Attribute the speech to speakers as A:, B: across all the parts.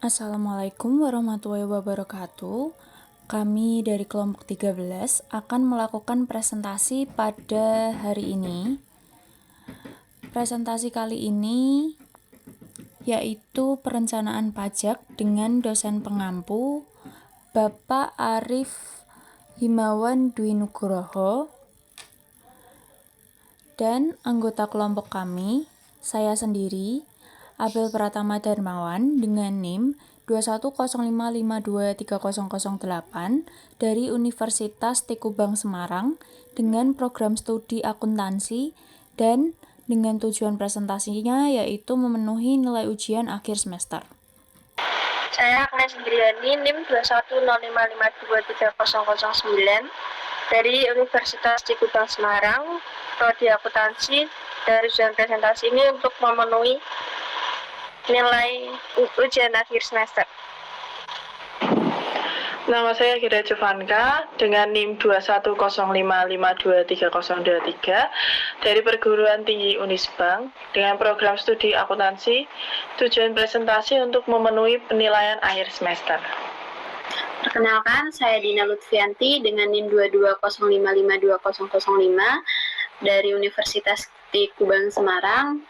A: Assalamualaikum warahmatullahi wabarakatuh. Kami dari kelompok 13 akan melakukan presentasi pada hari ini. Presentasi kali ini yaitu perencanaan pajak dengan dosen pengampu Bapak Arif Himawan Dwi Nugroho dan anggota kelompok kami, saya sendiri, Abel Pratama Darmawan dengan NIM 21055230008 dari Universitas Tikubang Semarang dengan program studi akuntansi dan dengan tujuan presentasinya yaitu memenuhi nilai ujian akhir semester.
B: Saya Agnes Indriani, NIM 21055230009 dari Universitas Tikubang Semarang, prodi akuntansi. Dari tujuan presentasi ini untuk memenuhi nilai ujian akhir semester.
C: Nama saya Gira Jovanka dengan NIM 21055230023 dari Perguruan Tinggi Unisbank dengan program studi akuntansi. Tujuan presentasi untuk memenuhi penilaian akhir semester.
D: Perkenalkan, saya Dina Lutfianti dengan NIM 220552005 dari Universitas Tikubang Semarang.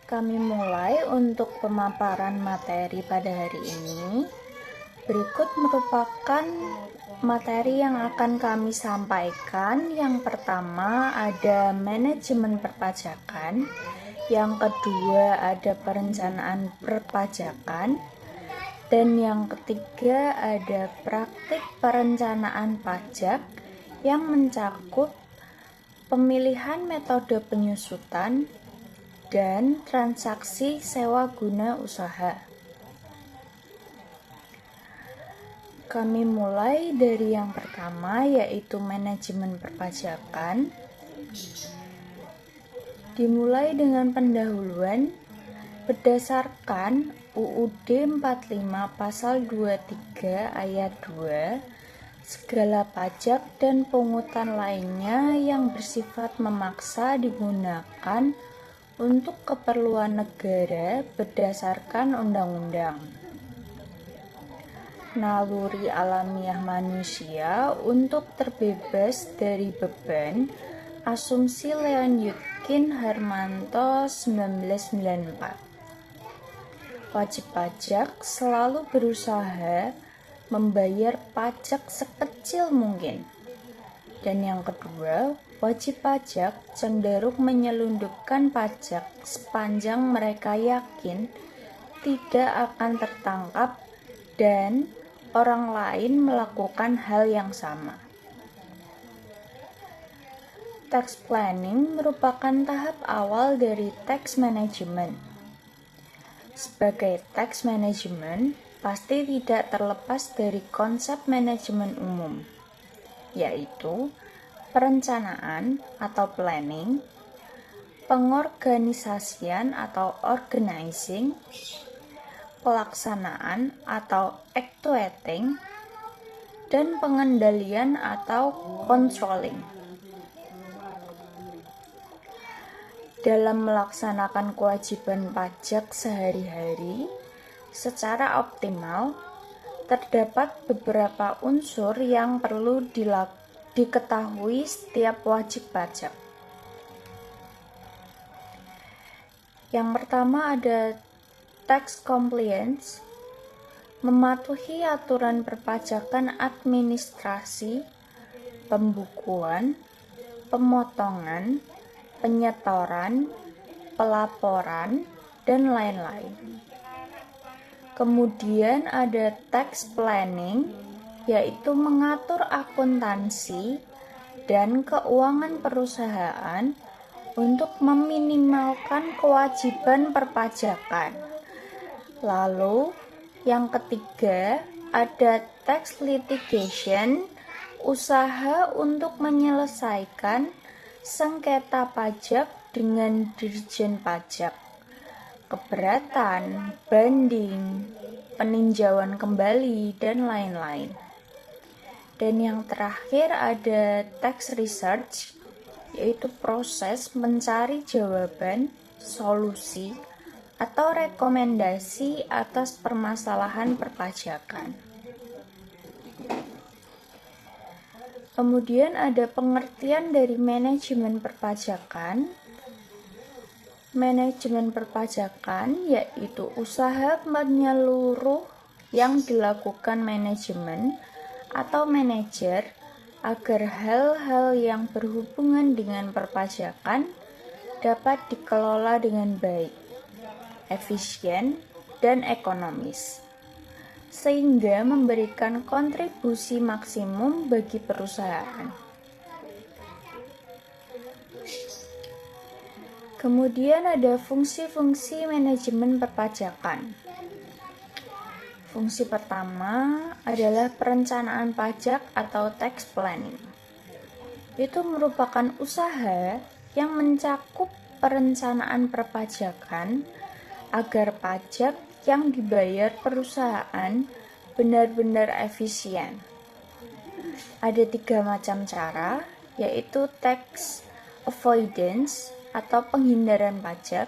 A: Kami mulai untuk pemaparan materi pada hari ini. Berikut merupakan materi yang akan kami sampaikan. Yang pertama ada manajemen perpajakan, yang kedua ada perencanaan perpajakan, dan yang ketiga ada praktik perencanaan pajak yang mencakup pemilihan metode penyusutan dan transaksi sewa guna usaha. Kami mulai dari yang pertama yaitu manajemen perpajakan. Dimulai dengan pendahuluan berdasarkan UUD 45 pasal 23 ayat 2, segala pajak dan pungutan lainnya yang bersifat memaksa digunakan untuk keperluan negara berdasarkan undang-undang. Naluri alamiah manusia untuk terbebas dari beban. Asumsi Leon Yudkin Harmanto 1994. Wajib pajak selalu berusaha membayar pajak sekecil mungkin. Dan yang kedua, wajib pajak cenderung menyelundupkan pajak sepanjang mereka yakin tidak akan tertangkap dan orang lain melakukan hal yang sama. Tax planning merupakan tahap awal dari tax management. Sebagai tax management, pasti tidak terlepas dari konsep manajemen umum, yaitu perencanaan atau planning, pengorganisasian atau organizing, pelaksanaan atau actuating, dan pengendalian atau controlling. Dalam melaksanakan kewajiban pajak sehari-hari secara optimal, terdapat beberapa unsur yang perlu diketahui setiap wajib pajak. Yang pertama ada tax compliance, mematuhi aturan perpajakan administrasi, pembukuan, pemotongan, penyetoran, pelaporan, dan lain-lain. Kemudian ada tax planning, yaitu mengatur akuntansi dan keuangan perusahaan untuk meminimalkan kewajiban perpajakan. Lalu, yang ketiga ada tax litigation, usaha untuk menyelesaikan sengketa pajak dengan Dirjen Pajak, keberatan, banding, peninjauan kembali, dan lain-lain. Dan yang terakhir ada tax research, yaitu proses mencari jawaban, solusi, atau rekomendasi atas permasalahan perpajakan. Kemudian ada pengertian dari manajemen perpajakan. Manajemen perpajakan yaitu usaha menyeluruh yang dilakukan manajemen atau manajer agar hal-hal yang berhubungan dengan perpajakan dapat dikelola dengan baik, efisien, dan ekonomis, sehingga memberikan kontribusi maksimum bagi perusahaan. Kemudian ada fungsi-fungsi manajemen perpajakan. Fungsi pertama adalah perencanaan pajak atau tax planning. Itu merupakan usaha yang mencakup perencanaan perpajakan agar pajak yang dibayar perusahaan benar-benar efisien. Ada 3 macam cara, yaitu tax avoidance atau penghindaran pajak,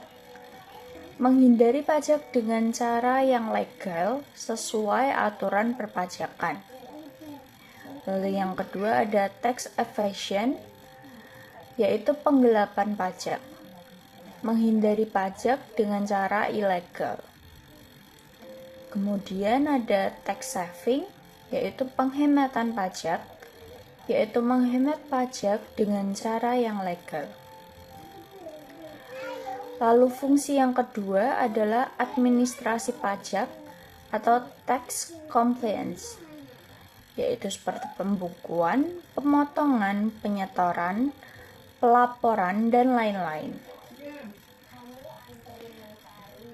A: menghindari pajak dengan cara yang legal sesuai aturan perpajakan. Lalu yang kedua ada tax evasion, yaitu penggelapan pajak, menghindari pajak dengan cara ilegal. Kemudian ada tax saving, yaitu penghematan pajak, yaitu menghemat pajak dengan cara yang legal. Lalu fungsi yang kedua adalah administrasi pajak atau tax compliance, yaitu seperti pembukuan, pemotongan, penyetoran, pelaporan, dan lain-lain.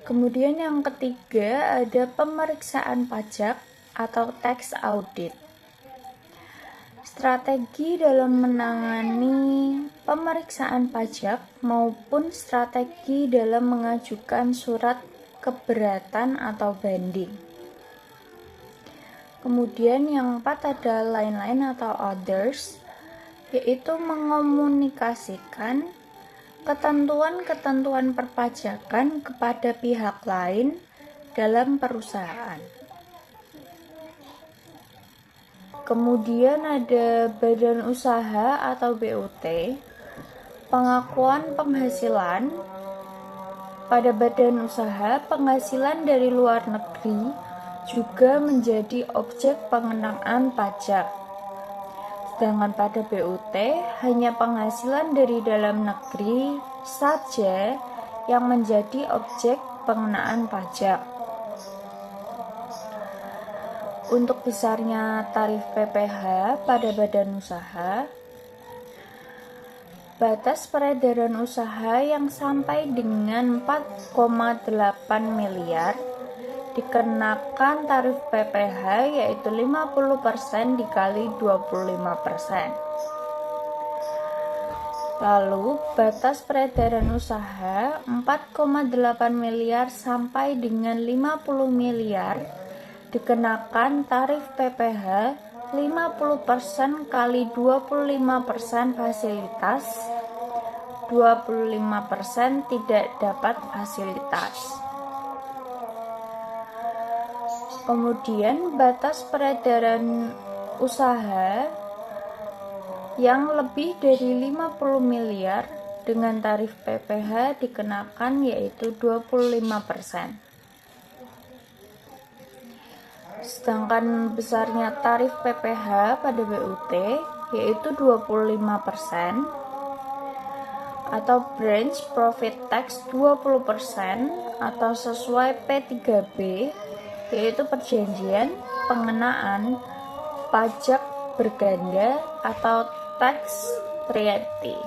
A: Kemudian yang ketiga ada pemeriksaan pajak atau tax audit. Strategi dalam menangani pemeriksaan pajak maupun strategi dalam mengajukan surat keberatan atau banding. Kemudian yang 4 ada lain-lain atau others, yaitu mengomunikasikan ketentuan-ketentuan perpajakan kepada pihak lain dalam perusahaan. Kemudian ada badan usaha atau BUT, pengakuan penghasilan. Pada badan usaha, penghasilan dari luar negeri juga menjadi objek pengenaan pajak. Sedangkan pada BUT, hanya penghasilan dari dalam negeri saja yang menjadi objek pengenaan pajak. Untuk besarnya tarif PPh pada badan usaha, batas peredaran usaha yang sampai dengan 4,8 miliar dikenakan tarif PPh yaitu 50% dikali 25%. Lalu batas peredaran usaha 4,8 miliar sampai dengan 50 miliar dikenakan tarif PPh 50% kali 25% fasilitas, 25% tidak dapat fasilitas. Kemudian batas peredaran usaha yang lebih dari 50 miliar dengan tarif PPh dikenakan yaitu 25%. Sedangkan besarnya tarif PPh pada BUT yaitu 25% atau branch profit tax 20% atau sesuai P3B yaitu perjanjian pengenaan pajak berganda atau tax treaty.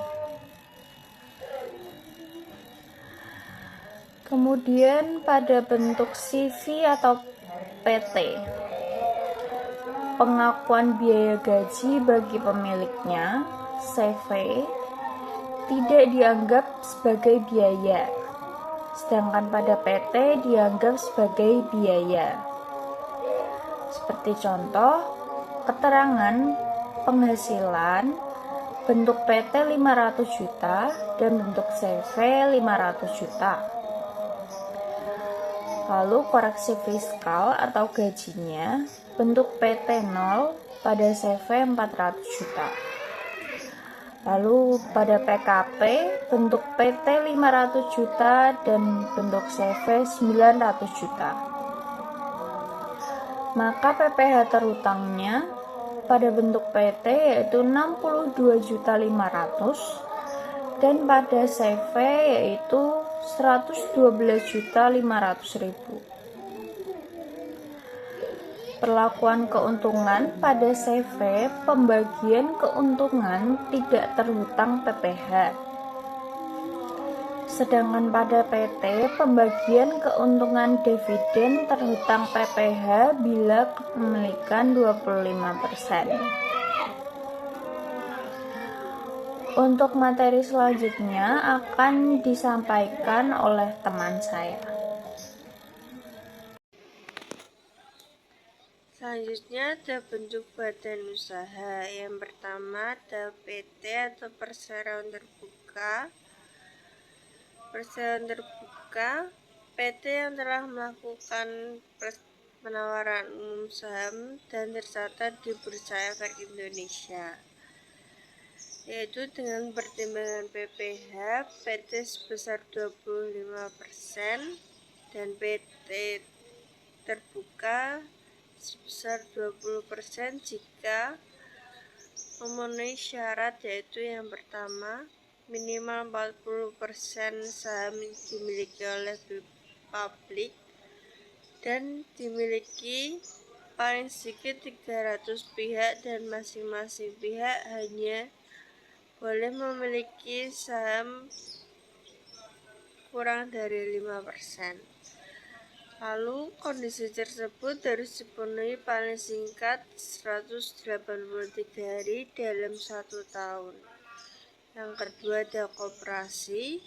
A: Kemudian pada bentuk CV atau PT, pengakuan biaya gaji bagi pemiliknya, CV, tidak dianggap sebagai biaya, sedangkan pada PT dianggap sebagai biaya. Seperti contoh, keterangan penghasilan bentuk PT 500 juta dan bentuk CV 500 juta. Lalu koreksi fiskal atau gajinya bentuk PT 0 pada CV 400 juta. Lalu pada PKP bentuk PT 500 juta dan bentuk CV 900 juta. Maka PPh terhutangnya pada bentuk PT yaitu 62.500.000 dan pada CV yaitu 112.500.000. Perlakuan keuntungan pada CV, pembagian keuntungan tidak terhutang PPh. Sedangkan pada PT, pembagian keuntungan dividen terhutang PPh bila kepemilikan 25%. Untuk materi selanjutnya akan disampaikan oleh teman saya.
E: Selanjutnya ada bentuk badan usaha. Yang pertama ada PT atau perseroan terbuka. Perseroan terbuka, PT yang telah melakukan penawaran umum saham dan tercatat di Bursa Efek Indonesia, yaitu dengan pertimbangan PPh, PT sebesar 25% dan PT terbuka sebesar 20% jika memenuhi syarat, yaitu yang pertama, minimal 40% saham dimiliki oleh publik dan dimiliki paling sedikit 300 pihak dan masing-masing pihak hanya boleh memiliki saham kurang dari 5%. Lalu kondisi tersebut harus dipenuhi paling singkat 183 hari dalam 1 tahun. Yang kedua ada koperasi.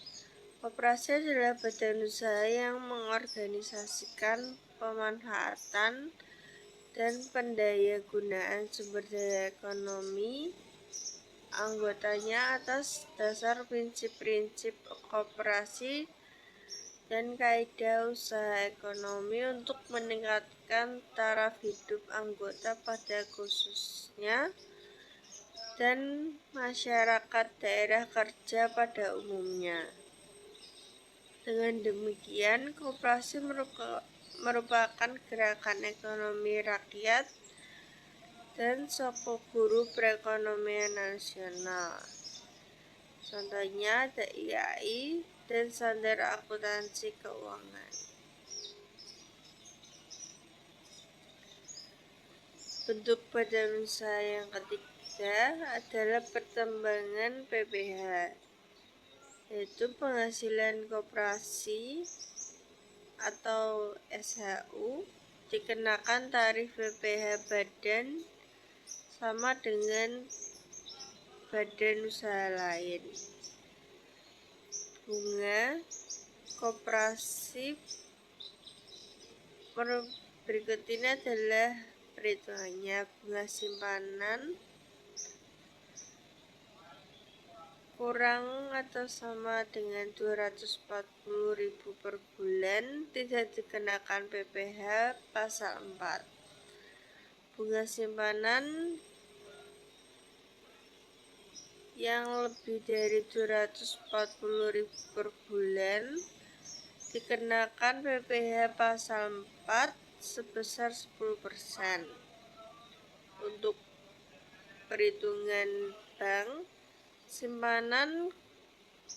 E: Koperasi adalah badan usaha yang mengorganisasikan pemanfaatan dan pendayagunaan sumber daya ekonomi anggotanya atas dasar prinsip-prinsip koperasi dan kaidah usaha ekonomi untuk meningkatkan taraf hidup anggota pada khususnya dan masyarakat daerah kerja pada umumnya. Dengan demikian, koperasi merupakan gerakan ekonomi rakyat dan sokok guru perekonomian nasional. Contohnya ada IAI dan Standar Akuntansi Keuangan. Bentuk badan usaha yang ketiga adalah pertambangan PPh, yaitu penghasilan koperasi atau SHU dikenakan tarif PPh badan sama dengan badan usaha lain. Bunga koperasi berikut ini adalah perhitungannya. Bunga simpanan kurang atau sama dengan 240.000 per bulan tidak dikenakan PPh pasal 4. Bunga simpanan yang lebih dari 240.000 per bulan dikenakan PPh pasal 4 sebesar 10%. Untuk perhitungan bank, simpanan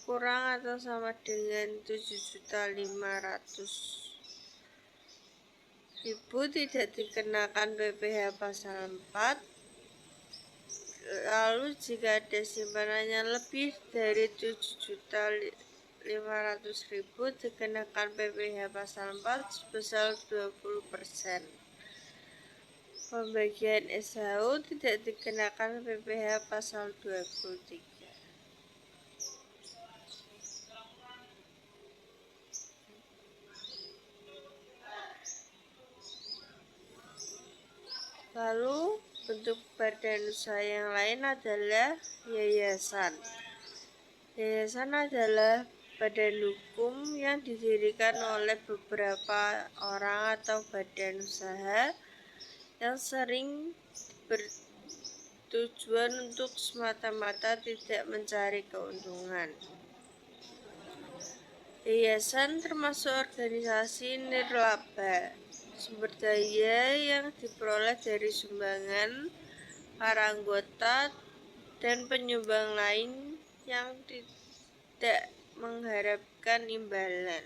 E: kurang atau sama dengan 7.500.000 tidak dikenakan PPh pasal 4. Lalu jika ada simpanannya lebih dari 7.500.000 dikenakan PPh pasal 4 sebesar 20%. Pembagian SHU tidak dikenakan PPh pasal 23. Lalu bentuk badan usaha yang lain adalah yayasan. Yayasan adalah badan hukum yang didirikan oleh beberapa orang atau badan usaha yang sering bertujuan untuk semata-mata tidak mencari keuntungan. Yayasan termasuk organisasi nirlaba, sumber daya yang diperoleh dari sumbangan para anggota dan penyumbang lain yang tidak mengharapkan imbalan.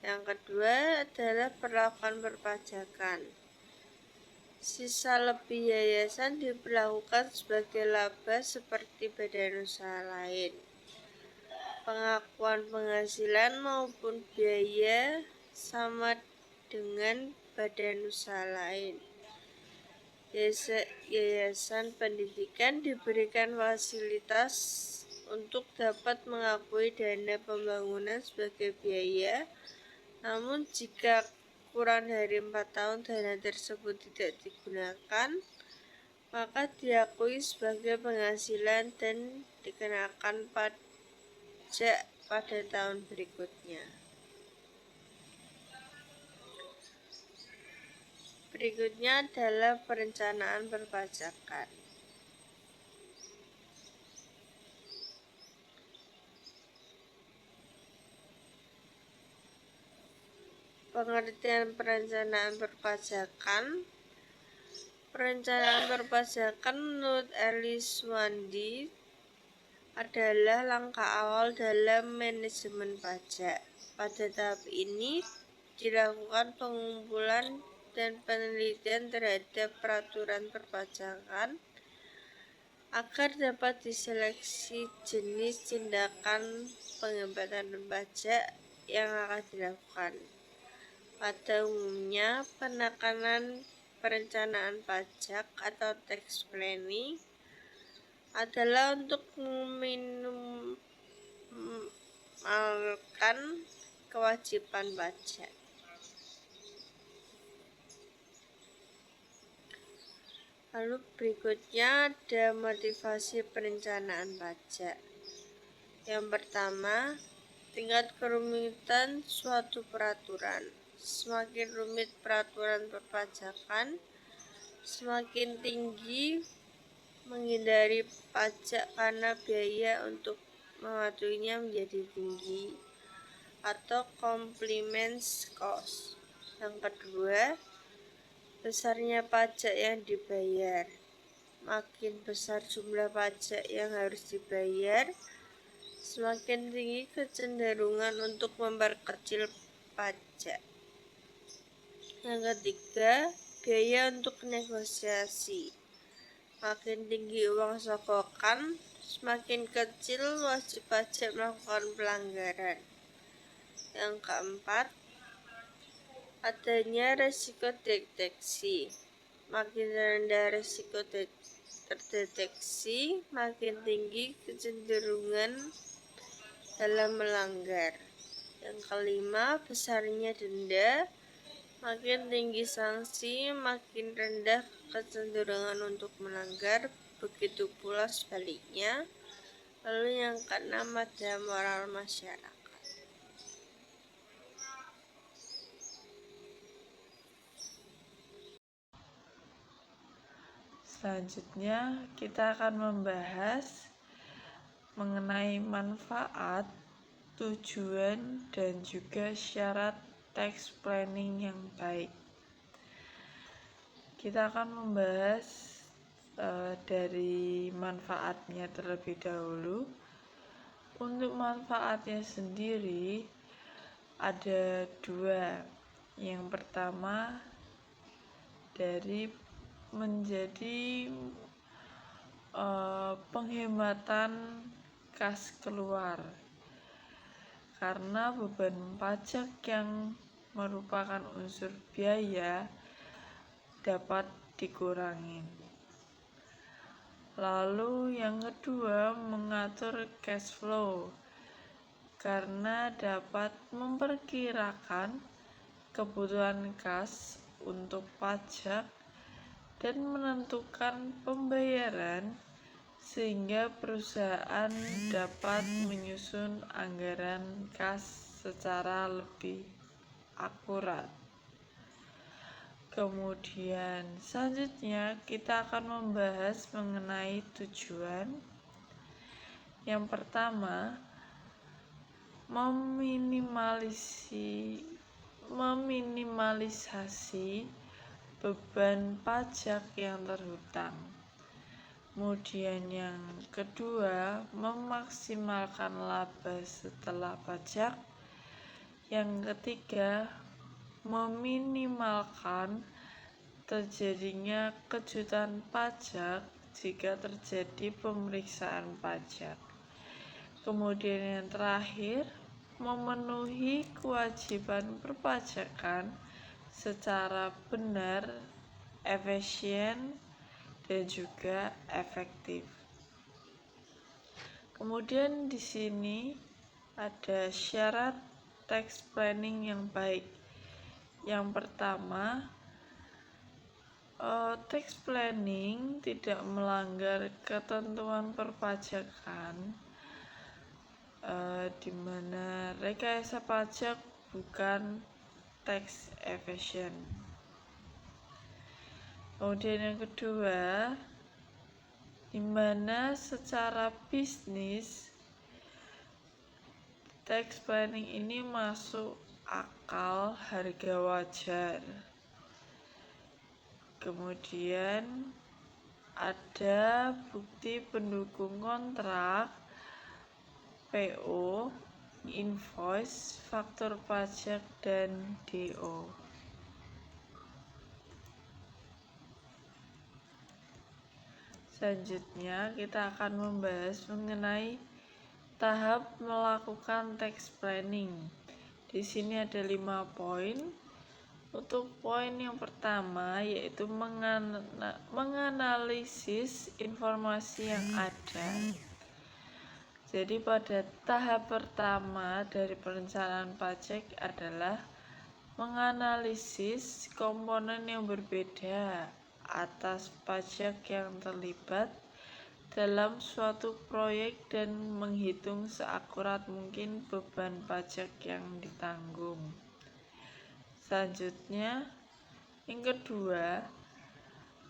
E: Yang kedua adalah perlakuan perpajakan. Sisa lebih yayasan diperlakukan sebagai laba seperti badan usaha lain. Pengakuan penghasilan maupun biaya sama dengan badan usaha lain. Yayasan pendidikan diberikan fasilitas untuk dapat mengakui dana pembangunan sebagai biaya, namun jika kurang dari 4 tahun dana tersebut tidak digunakan, maka diakui sebagai penghasilan dan dikenakan pajak pada tahun berikutnya. Berikutnya adalah perencanaan perpajakan. Pengertian perencanaan perpajakan. Perencanaan perpajakan menurut Alice Wandi adalah langkah awal dalam manajemen pajak. Pada tahap ini dilakukan pengumpulan dan penelitian terhadap peraturan perpajakan agar dapat diseleksi jenis tindakan penghematan pajak yang akan dilakukan. Pada umumnya, penekanan perencanaan pajak atau tax planning adalah untuk meminimalkan kewajiban pajak. Lalu berikutnya ada motivasi perencanaan pajak. Yang pertama, tingkat kerumitan suatu peraturan. Semakin rumit peraturan perpajakan, semakin tinggi menghindari pajak karena biaya untuk mematuhinya menjadi tinggi atau compliance cost. Yang kedua, besarnya pajak yang dibayar. Makin besar jumlah pajak yang harus dibayar, semakin tinggi kecenderungan untuk memperkecil pajak. Yang ketiga, biaya untuk negosiasi. Makin tinggi uang sogokan, semakin kecil wajib pajak melakukan pelanggaran. Yang keempat, adanya resiko deteksi. Makin rendah resiko terdeteksi, makin tinggi kecenderungan dalam melanggar. Yang kelima, besarnya denda. Makin tinggi sanksi, makin rendah kecenderungan untuk melanggar. Begitu pula sebaliknya. Lalu yang keenam ada moral masyarakat.
C: Selanjutnya kita akan membahas mengenai manfaat, tujuan, dan juga syarat tax planning yang baik. Kita akan membahas dari manfaatnya terlebih dahulu. Untuk manfaatnya sendiri ada dua. Yang pertama dari menjadi penghematan kas keluar, karena beban pajak yang merupakan unsur biaya dapat dikurangi. Lalu yang kedua, mengatur cash flow, karena dapat memperkirakan kebutuhan kas untuk pajak dan menentukan pembayaran sehingga perusahaan dapat menyusun anggaran kas secara lebih akurat. Kemudian selanjutnya kita akan membahas mengenai tujuan. Yang pertama, meminimalisasi beban pajak yang terhutang. Kemudian yang kedua, memaksimalkan laba setelah pajak. Yang ketiga, meminimalkan terjadinya kejutan pajak jika terjadi pemeriksaan pajak. Kemudian yang terakhir, memenuhi kewajiban perpajakan secara benar, efisien, dan juga efektif. Kemudian di sini ada syarat tax planning yang baik. Yang pertama, tax planning tidak melanggar ketentuan perpajakan, di mana rekayasa pajak bukan tax evasion. Kemudian yang kedua, di mana secara bisnis tax planning ini masuk akal harga wajar. Kemudian ada bukti pendukung kontrak, PO, invoice, faktur pajak, dan DO. Selanjutnya kita akan membahas mengenai tahap melakukan tax planning. Di sini ada 5 poin. Untuk poin yang pertama yaitu menganalisis informasi yang ada. Jadi pada tahap pertama dari perencanaan pajak adalah menganalisis komponen yang berbeda atas pajak yang terlibat dalam suatu proyek dan menghitung seakurat mungkin beban pajak yang ditanggung. Selanjutnya, yang kedua,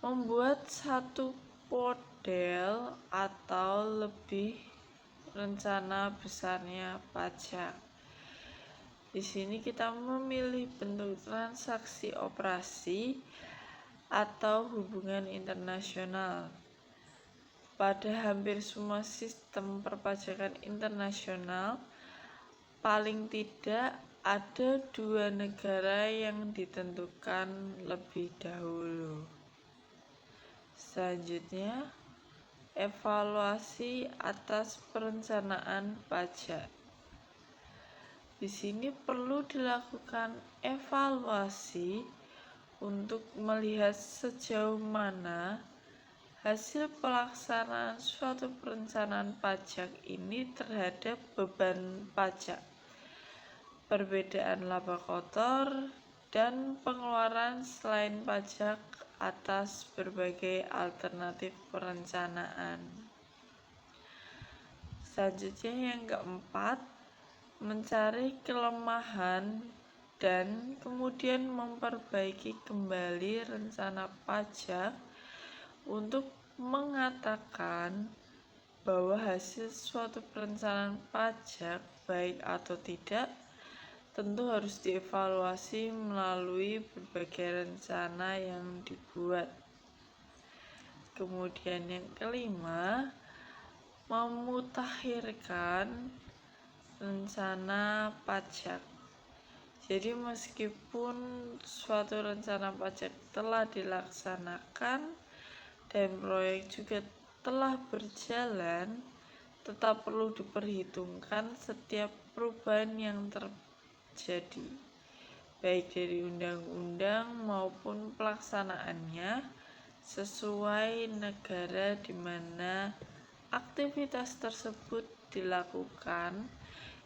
C: membuat satu model atau lebih rencana besarnya pajak. Di sini kita memilih bentuk transaksi operasi atau hubungan internasional. Pada hampir semua sistem perpajakan internasional, paling tidak ada 2 negara yang ditentukan lebih dahulu. Selanjutnya, evaluasi atas perencanaan pajak. Di sini perlu dilakukan evaluasi untuk melihat sejauh mana hasil pelaksanaan suatu perencanaan pajak ini terhadap beban pajak, perbedaan laba kotor, dan pengeluaran selain pajak atas berbagai alternatif perencanaan. Selanjutnya yang keempat, mencari kelemahan dan kemudian memperbaiki kembali rencana pajak untuk mengatakan bahwa hasil suatu perencanaan pajak baik atau tidak tentu harus dievaluasi melalui berbagai rencana yang dibuat. Kemudian yang kelima, memutakhirkan rencana pajak. Jadi meskipun suatu rencana pajak telah dilaksanakan dan proyek juga telah berjalan, tetap perlu diperhitungkan setiap perubahan yang terjadi, baik dari undang-undang maupun pelaksanaannya sesuai negara di mana aktivitas tersebut dilakukan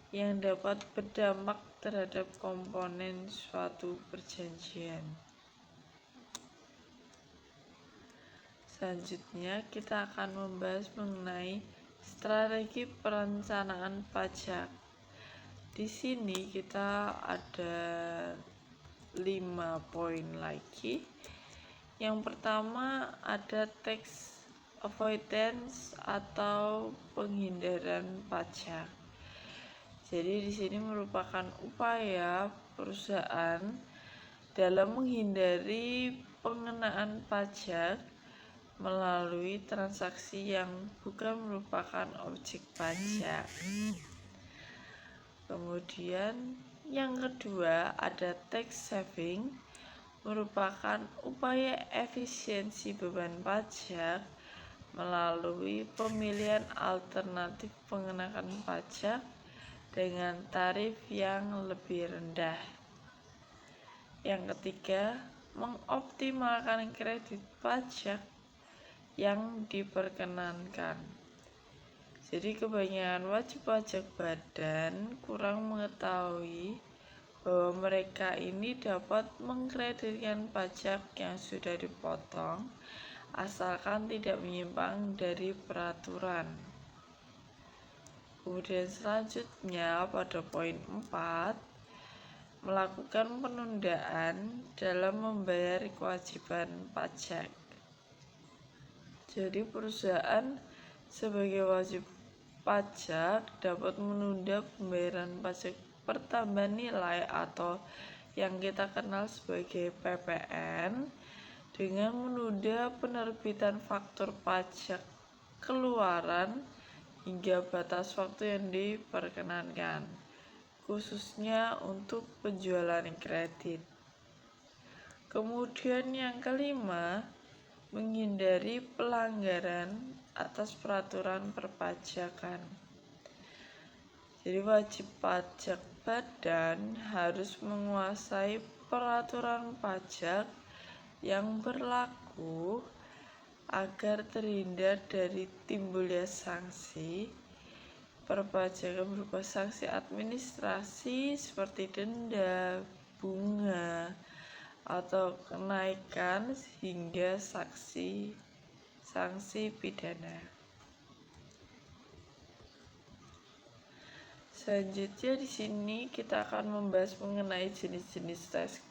C: yang dapat berdampak terhadap komponen suatu perjanjian. Selanjutnya kita akan membahas mengenai strategi perencanaan pajak. Di sini kita ada 5 poin lagi. Yang pertama ada tax avoidance atau penghindaran pajak. Jadi di sini merupakan upaya perusahaan dalam menghindari pengenaan pajak melalui transaksi yang bukan merupakan objek pajak. Kemudian yang kedua ada tax saving, merupakan upaya efisiensi beban pajak melalui pemilihan alternatif pengenaan pajak dengan tarif yang lebih rendah. Yang ketiga, mengoptimalkan kredit pajak yang diperkenankan. Jadi kebanyakan wajib pajak badan kurang mengetahui bahwa mereka ini dapat mengkreditkan pajak yang sudah dipotong asalkan tidak menyimpang dari peraturan. Kemudian selanjutnya pada poin 4, melakukan penundaan dalam membayar kewajiban pajak. Jadi perusahaan sebagai wajib pajak dapat menunda pembayaran pajak pertambahan nilai atau yang kita kenal sebagai PPN dengan menunda penerbitan faktur pajak keluaran hingga batas waktu yang diperkenankan, khususnya untuk penjualan kredit. Kemudian yang kelima, menghindari pelanggaran atas peraturan perpajakan. Jadi wajib pajak badan harus menguasai peraturan pajak yang berlaku agar terhindar dari timbulnya sanksi perpajakan berupa sanksi administrasi seperti denda, bunga, atau kenaikan hingga sanksi pidana. Selanjutnya di sini kita akan membahas mengenai jenis-jenis tax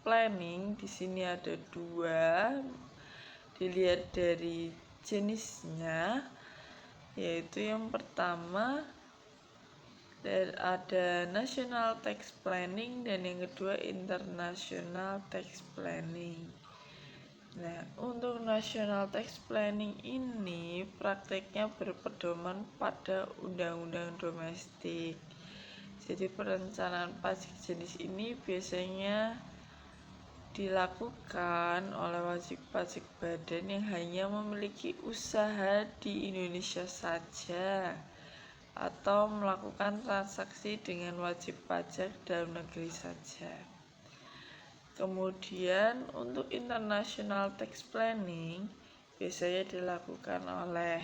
C: planning. Di sini ada 2, dilihat dari jenisnya, yaitu yang pertama ada national tax planning dan yang kedua international tax planning. Nah, untuk national tax planning ini prakteknya berpedoman pada undang-undang domestik. Jadi perencanaan pajak jenis ini biasanya dilakukan oleh wajib pajak badan yang hanya memiliki usaha di Indonesia saja atau melakukan transaksi dengan wajib pajak dalam negeri saja. Kemudian untuk international tax planning biasanya dilakukan oleh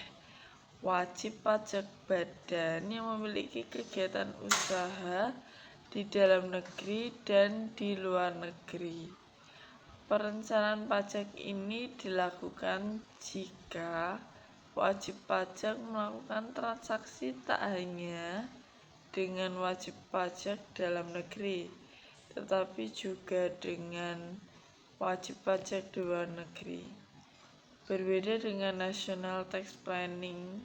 C: wajib pajak badan yang memiliki kegiatan usaha di dalam negeri dan di luar negeri. Perencanaan pajak ini dilakukan jika wajib pajak melakukan transaksi tak hanya dengan wajib pajak dalam negeri, tetapi juga dengan wajib pajak di luar negeri. Berbeda dengan national tax planning,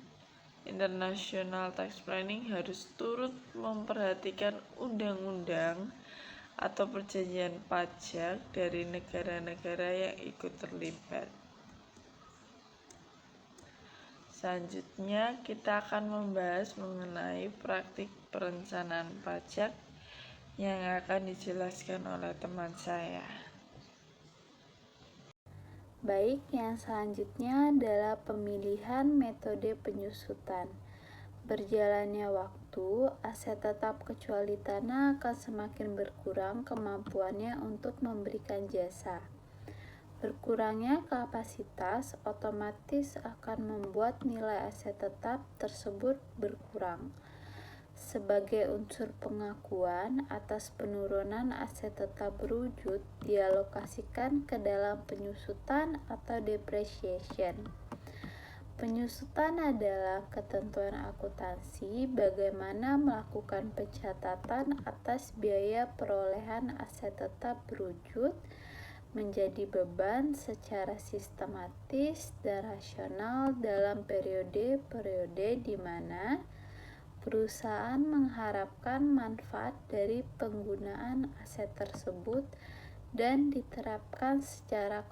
C: international tax planning harus turut memperhatikan undang-undang atau perjanjian pajak dari negara-negara yang ikut terlibat. Selanjutnya kita akan membahas mengenai praktik perencanaan pajak yang akan dijelaskan oleh teman saya.
A: Baik, yang selanjutnya adalah pemilihan metode penyusutan. Berjalannya waktu, aset tetap kecuali tanah akan semakin berkurang kemampuannya untuk memberikan jasa. Berkurangnya kapasitas otomatis akan membuat nilai aset tetap tersebut berkurang. sebagai unsur pengakuan atas penurunan aset tetap berwujud dialokasikan ke dalam penyusutan atau depreciation. Penyusutan adalah ketentuan akuntansi bagaimana melakukan pencatatan atas biaya perolehan aset tetap berwujud menjadi beban secara sistematis dan rasional dalam periode-periode di mana perusahaan mengharapkan manfaat dari penggunaan aset tersebut dan diterapkan secara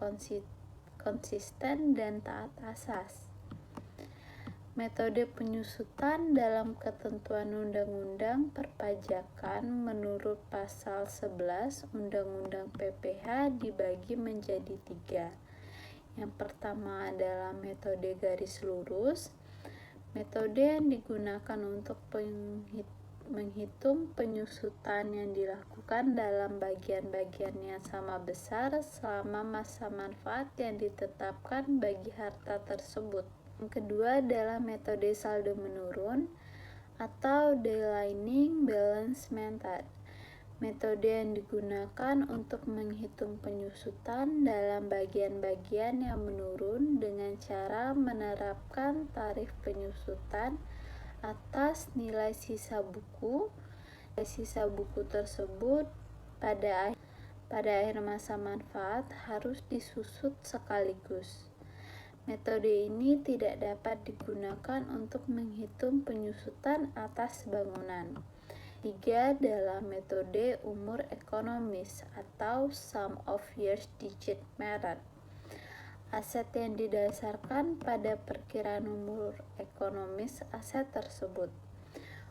A: konsisten dan taat asas. Metode penyusutan dalam ketentuan Undang-Undang Perpajakan menurut Pasal 11 Undang-Undang PPH dibagi menjadi 3. Yang pertama adalah metode garis lurus. Metode yang digunakan untuk menghitung penyusutan yang dilakukan dalam bagian-bagian yang sama besar selama masa manfaat yang ditetapkan bagi harta tersebut. Yang kedua adalah metode saldo menurun atau declining balance method. Metode yang digunakan untuk menghitung penyusutan dalam bagian-bagian yang menurun dengan cara menerapkan tarif penyusutan atas nilai sisa buku. Sisa buku tersebut pada akhir masa manfaat harus disusut sekaligus. Metode ini tidak dapat digunakan untuk menghitung penyusutan atas bangunan. 3 adalah metode umur ekonomis atau sum of years digit method. Aset yang didasarkan pada perkiraan umur ekonomis aset tersebut.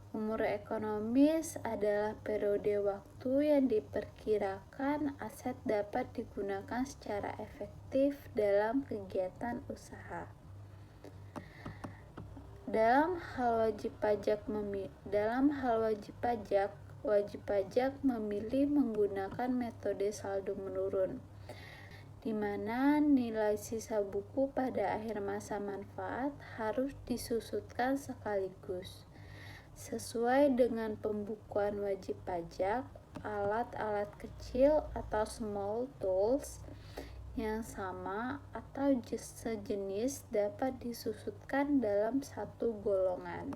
A: Umur ekonomis adalah periode waktu yang diperkirakan aset dapat digunakan secara efektif dalam kegiatan usaha. Dalam hal wajib pajak memilih menggunakan metode saldo menurun, di mana nilai sisa buku pada akhir masa manfaat harus disusutkan sekaligus. Sesuai dengan pembukuan wajib pajak, alat-alat kecil atau small tools yang sama atau sejenis dapat disusutkan dalam satu golongan.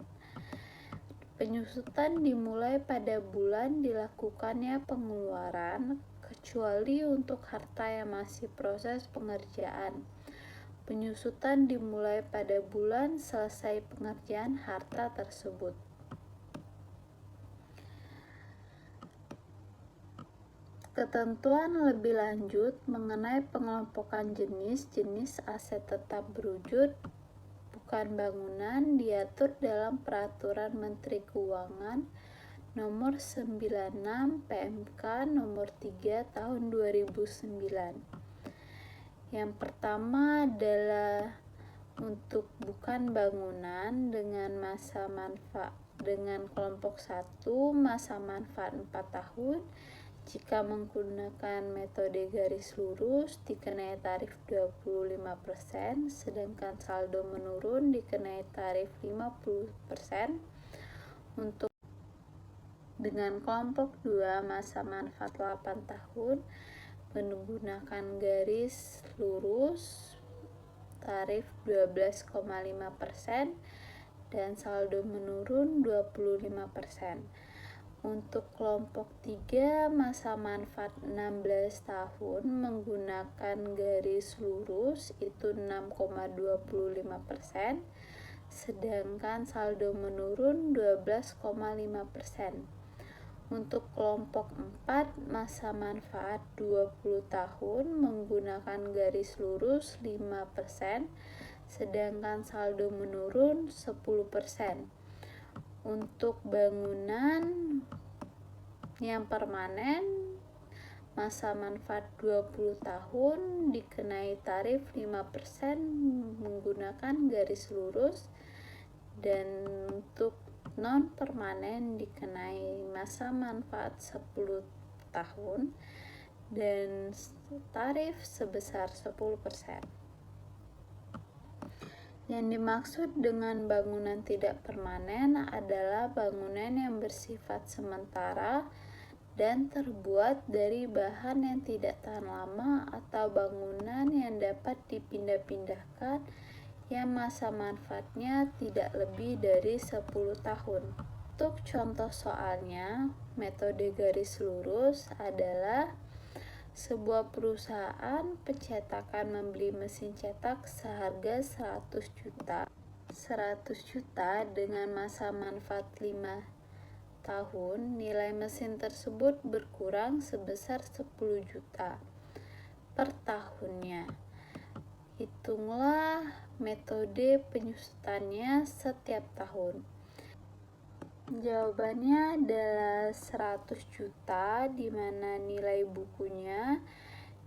A: Penyusutan dimulai pada bulan dilakukannya pengeluaran, kecuali untuk harta yang masih proses pengerjaan. Penyusutan dimulai pada bulan selesai pengerjaan harta tersebut. Ketentuan lebih lanjut mengenai pengelompokan jenis-jenis aset tetap berwujud bukan bangunan diatur dalam Peraturan Menteri Keuangan Nomor 96 PMK Nomor 3 Tahun 2009. Yang pertama adalah untuk bukan bangunan dengan masa manfaat dengan kelompok 1 masa manfaat 4 tahun. Jika menggunakan metode garis lurus dikenai tarif 25%, sedangkan saldo menurun dikenai tarif 50%. Untuk dengan kelompok 2 masa manfaat 8 tahun menggunakan garis lurus tarif 12,5% dan saldo menurun 25%. Untuk kelompok 3 masa manfaat 16 tahun menggunakan garis lurus itu 6,25%, sedangkan saldo menurun 12,5%. Untuk kelompok 4 masa manfaat 20 tahun menggunakan garis lurus 5%, sedangkan saldo menurun 10%. Untuk bangunan yang permanen masa manfaat 20 tahun dikenai tarif 5% menggunakan garis lurus, dan untuk non permanen dikenai masa manfaat 10 tahun dan tarif sebesar 10%. Yang dimaksud dengan bangunan tidak permanen adalah bangunan yang bersifat sementara dan terbuat dari bahan yang tidak tahan lama atau bangunan yang dapat dipindah-pindahkan yang masa manfaatnya tidak lebih dari 10 tahun. Untuk contoh soalnya, metode garis lurus adalah sebuah perusahaan pencetakan membeli mesin cetak seharga 100 juta dengan masa manfaat 5 tahun. Nilai mesin tersebut berkurang sebesar 10 juta per tahunnya. Hitunglah metode penyusutannya setiap tahun. Jawabannya adalah 100 juta, di mana nilai bukunya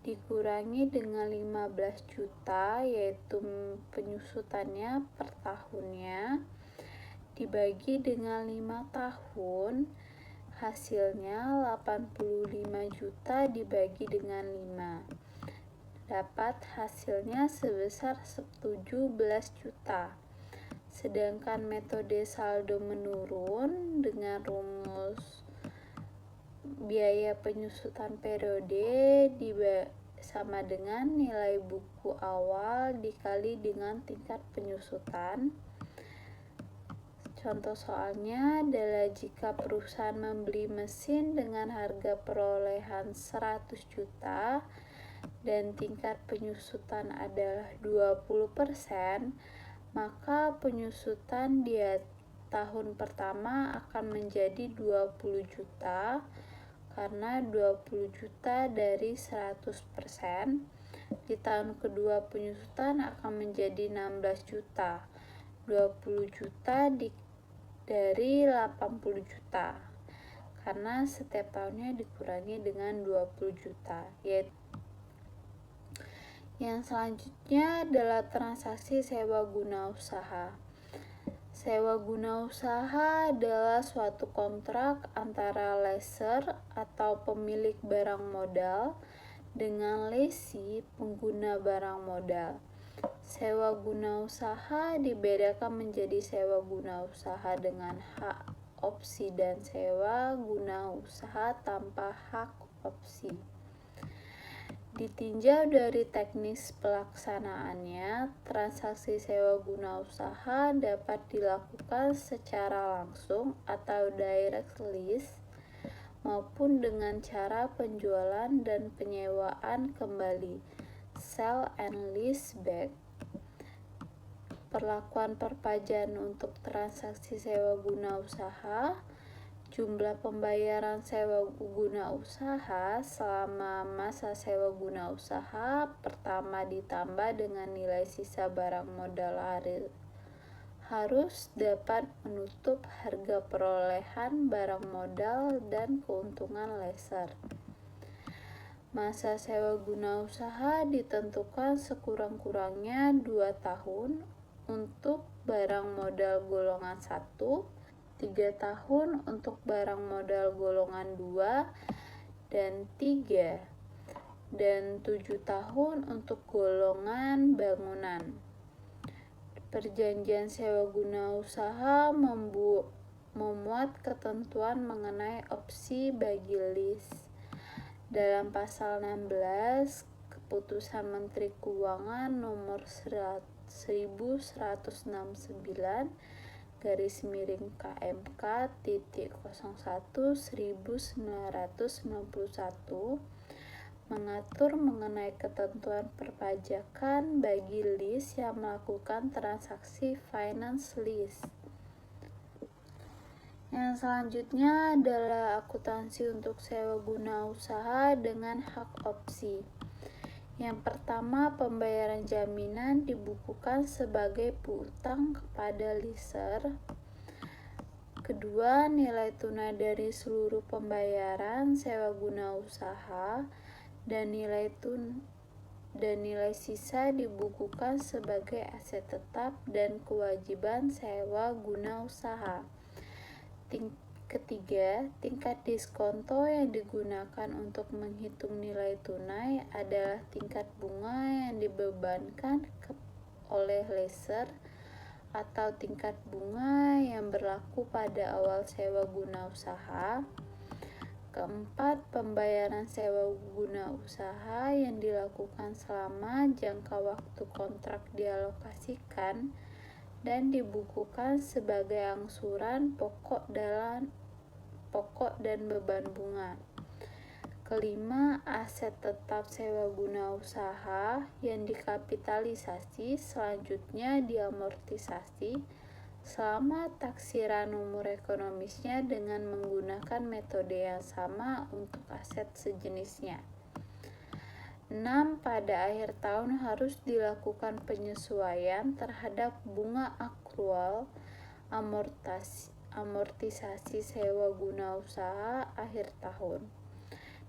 A: dikurangi dengan 15 juta, yaitu penyusutannya per tahunnya, dibagi dengan 5 tahun, hasilnya 85 juta dibagi dengan 5. Dapat hasilnya sebesar 17 juta. Sedangkan metode saldo menurun dengan rumus biaya penyusutan periode sama dengan nilai buku awal dikali dengan tingkat penyusutan. Contoh soalnya adalah jika perusahaan membeli mesin dengan harga perolehan 100 juta dan tingkat penyusutan adalah 20%, maka penyusutan di tahun pertama akan menjadi 20 juta karena 20 juta dari 100%. Di tahun kedua penyusutan akan menjadi 16 juta. 20 juta dari 80 juta karena setiap tahunnya dikurangi dengan 20 juta, yaitu yang selanjutnya adalah transaksi sewa guna usaha. Sewa guna usaha adalah suatu kontrak antara lessor atau pemilik barang modal dengan lessee pengguna barang modal. Sewa guna usaha dibedakan menjadi sewa guna usaha dengan hak opsi dan sewa guna usaha tanpa hak opsi. Ditinjau dari teknis pelaksanaannya, transaksi sewa guna usaha dapat dilakukan secara langsung atau direct lease maupun dengan cara penjualan dan penyewaan kembali, sell and lease back. Perlakuan perpajahan untuk transaksi sewa guna usaha. Jumlah pembayaran sewa guna usaha selama masa sewa guna usaha pertama ditambah dengan nilai sisa barang modal harus dapat menutup harga perolehan barang modal dan keuntungan lessor. Masa sewa guna usaha ditentukan sekurang-kurangnya 2 tahun untuk barang modal golongan 1, 3 tahun untuk barang modal golongan 2 dan 3, dan 7 tahun untuk golongan bangunan. Perjanjian sewa guna usaha memuat ketentuan mengenai opsi bagi lease. Dalam pasal 16 Keputusan Menteri Keuangan nomor 1169 /KMK titik 01/1991 mengatur mengenai ketentuan perpajakan bagi lease yang melakukan transaksi finance lease. Yang selanjutnya adalah akuntansi untuk sewa guna usaha dengan hak opsi. Yang pertama, pembayaran jaminan dibukukan sebagai piutang kepada lessor. Kedua, nilai tunai dari seluruh pembayaran sewa guna usaha dan nilai sisa dibukukan sebagai aset tetap dan kewajiban sewa guna usaha. Ketiga, tingkat diskonto yang digunakan untuk menghitung nilai tunai adalah tingkat bunga yang dibebankan oleh lessor atau tingkat bunga yang berlaku pada awal sewa guna usaha. Keempat, pembayaran sewa guna usaha yang dilakukan selama jangka waktu kontrak dialokasikan dan dibukukan sebagai angsuran pokok dan beban bunga. Kelima, aset tetap sewa guna usaha yang dikapitalisasi selanjutnya diamortisasi selama taksiran umur ekonomisnya dengan menggunakan metode yang sama untuk aset sejenisnya. 6. Pada akhir tahun harus dilakukan penyesuaian terhadap bunga akrual amortisasi sewa guna usaha akhir tahun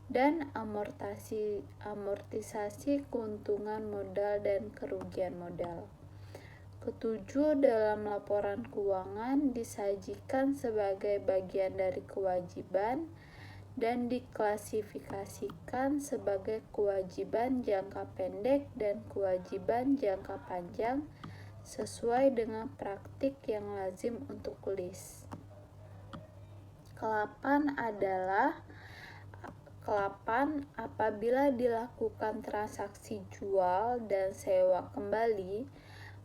A: dan amortisasi keuntungan modal dan kerugian modal. Ketujuh, dalam laporan keuangan disajikan sebagai bagian dari kewajiban dan diklasifikasikan sebagai kewajiban jangka pendek dan kewajiban jangka panjang sesuai dengan praktik yang lazim untuk list. Kelapan, apabila dilakukan transaksi jual dan sewa kembali,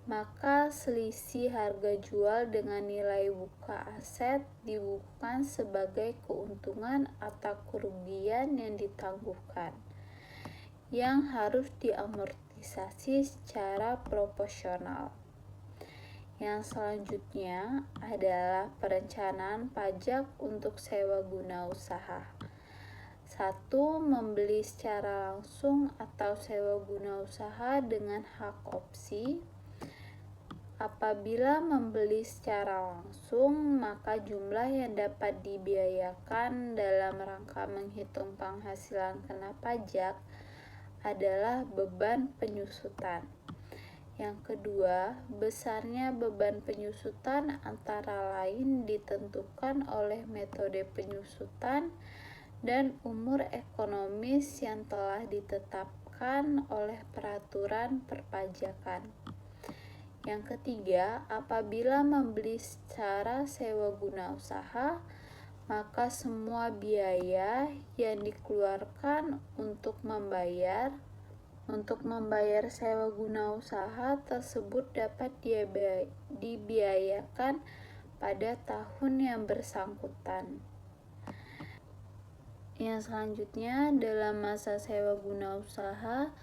A: maka selisih harga jual dengan nilai buka aset dibukukan sebagai keuntungan atau kerugian yang ditangguhkan, yang harus diamortisasi secara proporsional. Yang selanjutnya adalah perencanaan pajak untuk sewa guna usaha. 1. Membeli secara langsung atau sewa guna usaha dengan hak opsi. Apabila membeli secara langsung, maka jumlah yang dapat dibiayakan dalam rangka menghitung penghasilan kena pajak adalah beban penyusutan. Yang kedua, besarnya beban penyusutan antara lain ditentukan oleh metode penyusutan dan umur ekonomis yang telah ditetapkan oleh peraturan perpajakan. Yang ketiga, apabila membeli secara sewa guna usaha, maka semua biaya yang dikeluarkan untuk membayar sewa guna usaha tersebut dapat dibiayakan pada tahun yang bersangkutan. Yang selanjutnya, dalam masa sewa guna usaha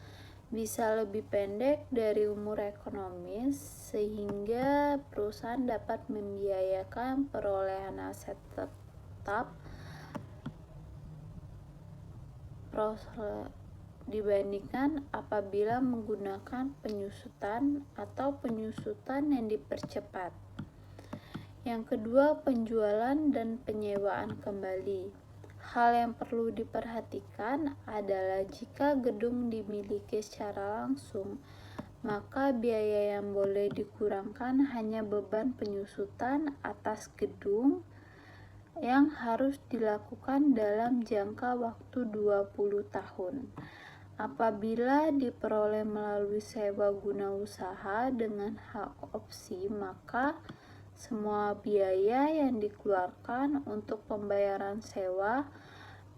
A: bisa lebih pendek dari umur ekonomis sehingga perusahaan dapat membiayakan perolehan aset tetap dibandingkan apabila menggunakan penyusutan atau penyusutan yang dipercepat. Yang kedua, penjualan dan penyewaan kembali. Hal yang perlu diperhatikan adalah jika gedung dimiliki secara langsung, maka biaya yang boleh dikurangkan hanya beban penyusutan atas gedung yang harus dilakukan dalam jangka waktu 20 tahun. Apabila diperoleh melalui sewa guna usaha dengan hak opsi, maka semua biaya yang dikeluarkan untuk pembayaran sewa,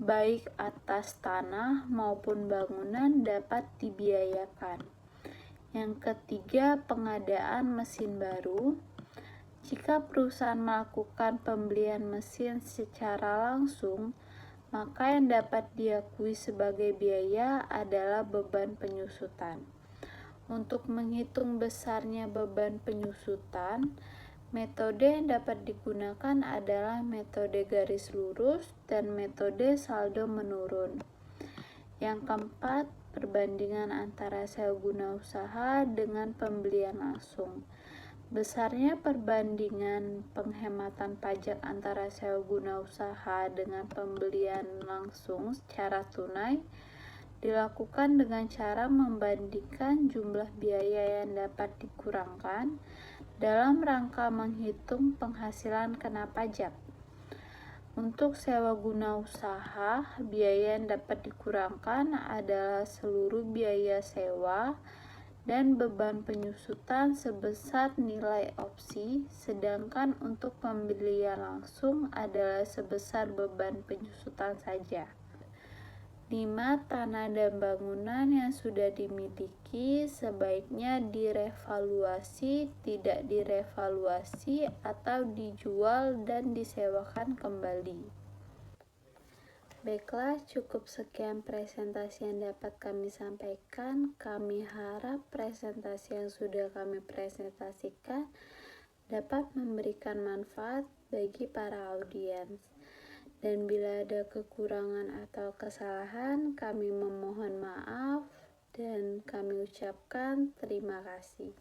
A: baik atas tanah maupun bangunan, dapat dibiayakan. Yang ketiga, pengadaan mesin baru. Jika perusahaan melakukan pembelian mesin secara langsung, maka yang dapat diakui sebagai biaya adalah beban penyusutan. Untuk menghitung besarnya beban penyusutan, metode yang dapat digunakan adalah metode garis lurus dan metode saldo menurun. Yang keempat, perbandingan antara sewa guna usaha dengan pembelian langsung. Besarnya perbandingan penghematan pajak antara sewa guna usaha dengan pembelian langsung secara tunai dilakukan dengan cara membandingkan jumlah biaya yang dapat dikurangkan dalam rangka menghitung penghasilan kena pajak. Untuk sewa guna usaha, biaya yang dapat dikurangkan adalah seluruh biaya sewa dan beban penyusutan sebesar nilai opsi, sedangkan untuk pembelian langsung adalah sebesar beban penyusutan saja. 5. Tanah dan bangunan yang sudah dimiliki sebaiknya direvaluasi, tidak direvaluasi, atau dijual dan disewakan kembali. Baiklah, cukup sekian presentasi yang dapat kami sampaikan. Kami harap presentasi yang sudah kami presentasikan dapat memberikan manfaat bagi para audiens. Dan bila ada kekurangan atau kesalahan, kami memohon maaf dan kami ucapkan terima kasih.